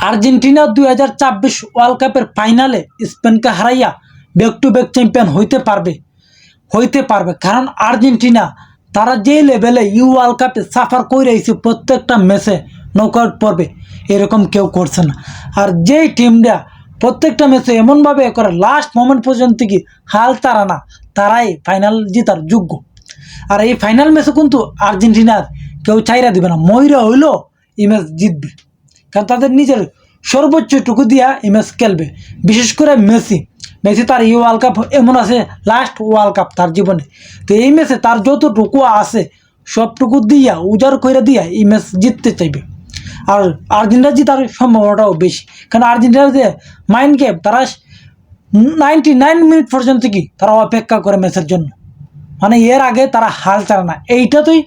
Argentina 2024 world কাপের ফাইনালে স্পেনকে হারাইয়া ব্যাক টু ব্যাক চ্যাম্পিয়ন হইতে পারবে কারণ আর্জেন্টিনা তারা যে লেভেলে ওয়ার্ল্ড কাপে সাফার করে আইছে প্রত্যেকটা ম্যাচে নকআউট পর্বে এরকম কেউ করছে না। আর যেই টিমটা প্রত্যেকটা ম্যাচে এমনভাবে করে লাস্ট মোমেন্ট পর্যন্ত কি হাল তারা না, তারাই ফাইনাল জেতার যোগ্য। আর এই ফাইনাল ম্যাচে কিন্তু আর্জেন্টিনার কেউ চাইরা দিবে না, ময়রা হইলেও এই ম্যাচ জিতবে, কারণ তাদের নিজের সর্বোচ্চটুকু দিয়া এই ম্যাচ খেলবে। বিশেষ করে মেসি তার এই ওয়ার্ল্ড কাপ এমন আছে লাস্ট ওয়ার্ল্ড কাপ তার জীবনে, তো এই ম্যাচে তার যতটুকু আছে সবটুকু দিয়া উজাড় করে দিয়া এই ম্যাচ জিততে চাইবে। আর আর্জেন্টিনা জেতার সম্ভাবনাটাও বেশি, কারণ আর্জেন্টিনার যে মাইন্ড গেম, তারা 99 মিনিট পর্যন্ত কি তারা অপেক্ষা করে ম্যাচের জন্য, মানে এর আগে তারা হাল ছাড়ে না। এইটাতেই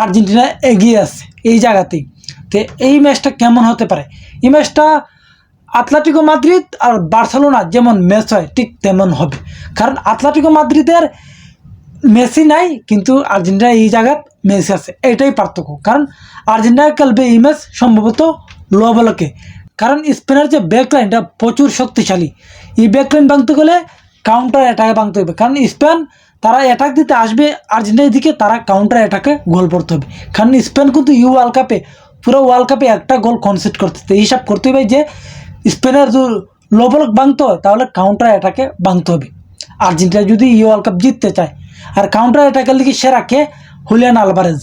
আর্জেন্টিনা এগিয়ে আসছে এই জায়গাতেই। তো এই ম্যাচটা কেমন হতে পারে? এই ম্যাচটা আতলেতিকো মাদ্রিদ আর বার্সেলোনা যেমন ম্যাচ হয় ঠিক তেমন হবে, কারণ আতলেতিকো মাদ্রিদের মেসি নাই কিন্তু আর্জেন্টিনা এই জায়গায় মেসি আছে, এটাই পার্থক্য। কারণ আর্জেন্টিনা খেলবে এই ম্যাচ সম্ভবত লো বলকে, কারণ স্পেনের যে ব্যাকলাইনটা প্রচুর শক্তিশালী। এই ব্যাকলাইন ভাঙতে গেলে কাউন্টার অ্যাটাকে ভাঙতে হবে, কারণ স্পেন তারা অ্যাটাক দিতে আসবে আর্জেন্টিনার দিকে, তারা কাউন্টার অ্যাটাকে গোল করতে হবে। কারণ স্পেন কিন্তু ওয়ার্ল্ড কাপে পুরো ওয়ার্ল্ড কাপে একটা গোল কনসিড করতে হিসাব করতে হবে যে স্পেনের যদি লো বলক ভাঙতে হয় তাহলে কাউন্টার অ্যাটাকে ভাঙতে হবে আর্জেন্টিনা যদি ওয়ার্ল্ড কাপ জিততে চায়। আর কাউন্টার অ্যাটাকের দিকে সেরা কে? হুলিয়ান আলভারেজ,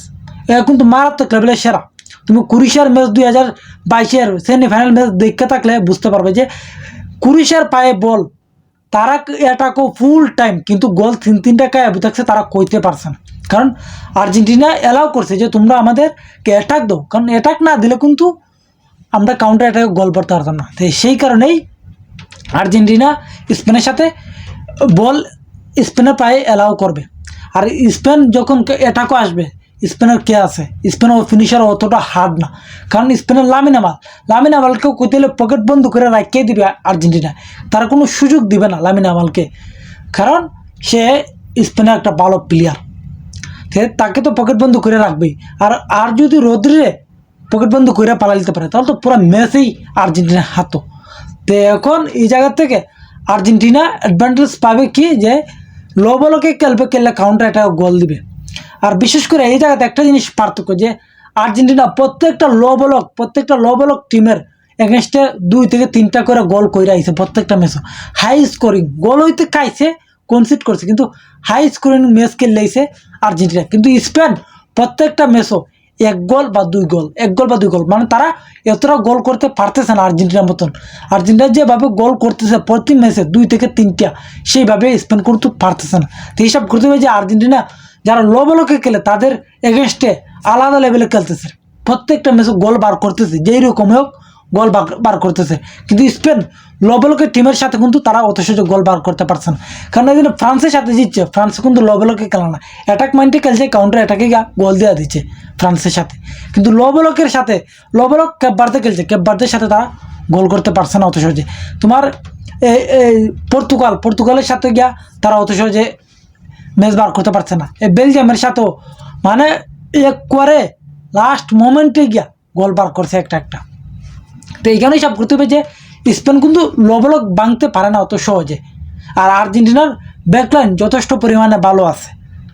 এরা কিন্তু মারাত্মক লেভেলের সেরা। তুমি ক্রোয়েশিয়ার ম্যাচ 2022-এর সেমিফাইনাল ম্যাচ দেখতে থাকলে বুঝতে পারবে যে ক্রোয়েশিয়ার পায়ে বল, তারা অ্যাটাকও ফুল টাইম কিন্তু গোল তিনটা কায়াবু থাকছে, তারা কইতে পারছে না। কারণ আর্জেন্টিনা অ্যালাউ করছে যে তোমরা আমাদেরকে অ্যাটাক দাও, কারণ অ্যাটাক না দিলে কিন্তু আমরা কাউন্টার অ্যাটাকে গোল করতে পারতাম না। তো সেই কারণেই আর্জেন্টিনা স্পেনের সাথে বল স্পেনের পায়ে অ্যালাউ করবে। আর স্পেন যখন অ্যাটাকও আসবে, স্পেনের কে আছে? স্পেনের ফিনিশার অতটা হার্ড না, কারণ স্পেনের লামিন আমালকেও কইতে হলে পকেট বন্ধ করে রাখিয়ে দিবে আর্জেন্টিনা, তারা কোনো সুযোগ দিবে না লামিন আমালকে, কারণ সে স্পেনের একটা ভালো প্লেয়ার, তাকে তো পকেট বন্ধ করে রাখবেই। আর যদি রদ্রিরে পকেট বন্ধ করে পালা দিতে পারে তাহলে তো পুরো ম্যাচেই আর্জেন্টিনার হাতো। তো এখন এই জায়গা থেকে আর্জেন্টিনা অ্যাডভান্টেজ পাবে কি, যে লো বলকে খেললে কাউন্টার অ্যাটাক গোল দিবে। আর বিশেষ করে এই জায়গাতে একটা জিনিস পার্থক্য, যে আর্জেন্টিনা প্রত্যেকটা লো বলক টিমের এগেনস্টে 2 থেকে 3টা করে গোল কইরা আইছে প্রত্যেকটা ম্যাচও। হাই স্কোরিং গোল হইতে খাইছে, কনসিড করছে, কিন্তু হাই স্কোরিং ম্যাচ খেললেইছে আর্জেন্টিনা। কিন্তু স্পেন প্রত্যেকটা ম্যাচও 1 গোল বা 2 গোল, মানে তারা এতটা গোল করতে পারতেছে না আর্জেন্টিনার মতন। আর্জেন্টিনা যেভাবে গোল করতেছে প্রতি ম্যাচে 2 থেকে 3টা, সেইভাবে স্পেন করতে পারতেছে না। তো হিসাব করতে হবে যে আর্জেন্টিনা যারা লো বলকে খেলে তাদের এগেনস্টে আলাদা লেভেলে খেলতেছে, প্রত্যেকটা ম্যাচে গোল বার করতেছে, যেই রকম হোক গোল বার করতেছে। কিন্তু স্পেন লো বলকের টিমের সাথে কিন্তু তারা অত সহজে গোল বার করতে পারছে না, কারণ এই ফ্রান্সের সাথে জিতছে। ফ্রান্স কিন্তু লো বলকে খেলে না, অ্যাটাক মাইন্ডে খেলছে, কাউন্টার অ্যাটাকে গোল দেওয়া দিচ্ছে ফ্রান্সের সাথে। কিন্তু লো বলক ক্যাপ বার্দে খেলছে, ক্যাপ বার্দের সাথে তারা গোল করতে পারছে না অত সহজে। তোমার এই পর্তুগালের সাথে গিয়া তারা অত সহজে ম্যাচ বার করতে পারছে না। এই বেলজিয়ামের সাথেও মানে এক করে লাস্ট মোমেন্টে গিয়া গোল বার করছে একটা। তো এইখানেই সব করতে হবে যে স্পেন কিন্তু লো বলক ভাঙতে পারে না অত সহজে। আর আর্জেন্টিনার ব্যাকলাইন যথেষ্ট পরিমাণে ভালো আছে,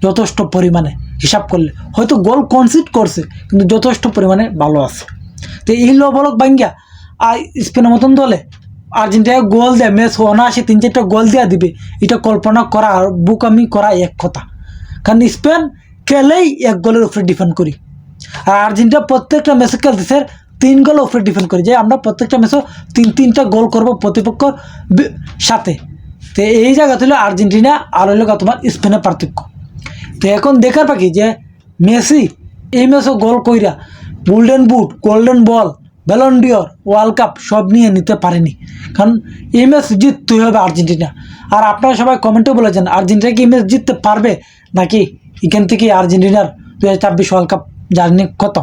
যথেষ্ট পরিমাণে হিসাব করলে হয়তো গোল কনসিড করছে কিন্তু যথেষ্ট পরিমাণে ভালো আছে। তো এই লো বলক ভাঙ্গিয়া আর স্পেনের মতন দলে আর্জেন্টিনা গোল দেয়, ম্যাচ 79 3-4টা গোল দেওয়া দিবে, এটা কল্পনা করা আর বুকামি করা এক কথা। কারণ স্পেন খেলেই 1 গোলের উপরে ডিপেন্ড করি, আর আর্জেন্টিনা প্রত্যেকটা ম্যাচে খেলতেছে 3 গোলের উপরে ডিপেন্ড করি, যে আমরা প্রত্যেকটা ম্যাচে 3-3টা গোল করবো প্রতিপক্ষর সাথে। তো এই জায়গা হলো আর্জেন্টিনা আর হইল তোমার স্পেনের পার্থক্য। তো এখন দেখার বাকি যে মেসি এই ম্যাচও গোল কইরা golden boot, golden ball, Ballon d'Or, world cup সব নিয়ে নিতে পারেনি, কারণ এই ম্যাচ জিততেই হবে আর্জেন্টিনা। আর আপনারা সবাই কমেন্টে বলেছেন আর্জেন্টিনা কি এই ম্যাচ জিততে পারবে, নাকি এখান থেকে আর্জেন্টিনার 2024 ওয়ার্ল্ড কাপ জার্নি কত।